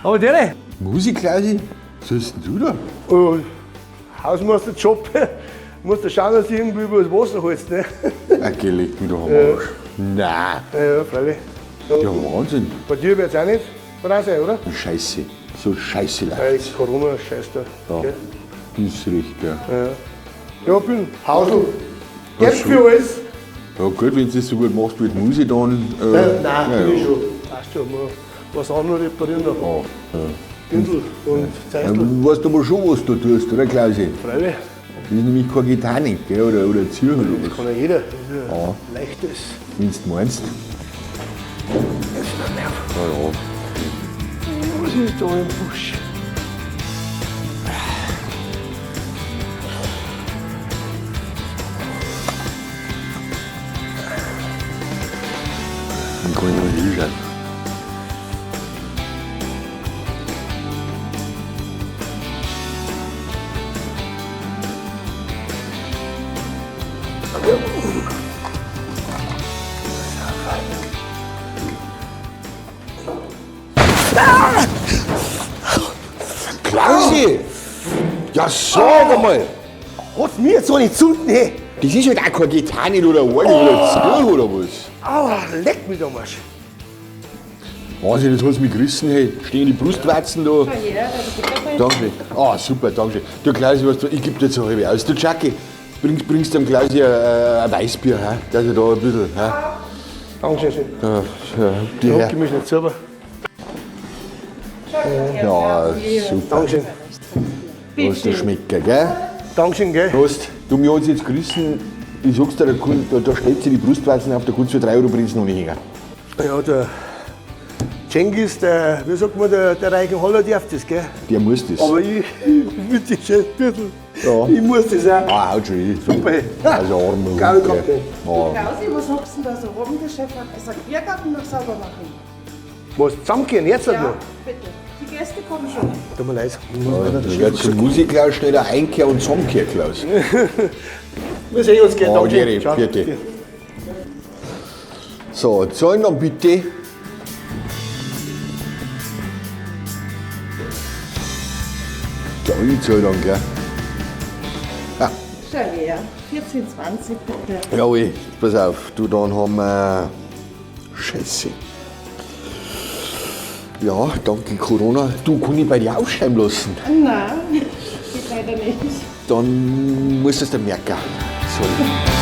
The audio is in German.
Aber der Musikklasse? Was hast denn du da? Hausmeisterjob. Musst du schauen, dass du irgendwie über das Wasser holst, ne? Okay, leg mich doch am Arsch. Nein. Ja, freilich. Ja, Wahnsinn. Bei dir wird es auch nicht dran sein, oder? Scheiße. So scheiße läuft. Weil Corona scheiß da. Ja. Gell? Ist richtig, ja. Ja, ich bin Hausl. Ach Jetzt so. für alles. Ja gut, wenn du das so gut machst mit Musik, dann... Nein, ja, bin ich ja. schon. Passt schon. Mal was anderes reparieren da. Ja, ja. Bündel und Ja, Zeistel. du weißt aber schon, was du tust, oder Klausi? Freilich. Das ist nämlich keine Titanic, gell? Oder Zürcher oder Das was, kann ja jeder. Das ist ja leichtes. wenn du meinst. Jetzt noch Nerv. Ja, ja. Was ist da im Busch? Dann kann ich mal hinschauen. Klausi! Ja, sag einmal! Hat's mir jetzt so nicht zünden, hey? Das ist halt auch kein Gitarren oder Orgel oder Zirch oder was? Aua, leck mich am Arsch. Wahnsinn, das hat's mich gerissen, hey. Stehen die Brustwarzen da. Danke. Ah, super, danke. Du Klausi, weißt du, ich geb dir jetzt eine halbe aus. Du Jackie, bringst dem Klausi ein Weißbier, he? Dass er da ein bisschen, he? Dankeschön. schön. Ja, die Ich her. hab mich nicht selber. Ja, super. Dankeschön. Hast du Schmecker, gell? Dankeschön, gell? Prost. Du, mir hat's jetzt gerissen. Ich sag's dir, da steht sie die Brustwarzen auf, da kannst du für 3 Euro Prinz noch nicht hängen. Ja, der Cengiz, der, wie sagt man, der reichen Holler darf das, gell? Der muss das. Aber ich will das jetzt ein bisschen. Ja. Ich muss das auch. Ah, haut schon hin. Super. Also armer Geil Hund, gehabt, gell. ey. Ja. Klausi, was habt ihr denn da so rum? Der Chef hat gesagt, Biergarten noch sauber machen. Was zusammengehen, jetzt halt Ja, noch? bitte. Die Gäste kommen schon. Tut mir leid. Da wird zum Musikklaus schnell ein Einkehr und Zusammenkehr, Klaus. Wir sehen uns gleich. Ah, Dankeschön. Gere, Ciao. bitte. So, zahlen dann bitte. Ja, ich zahl dann, gell? Schau her. 14,20 bitte. Jawohl, pass auf, du, dann haben wir. Scheiße. Ja, danke Corona. Du, kann ich bei dir ausschreiben lassen? Nein, geht leider nicht. Dann musst du es dir merken. Sorry.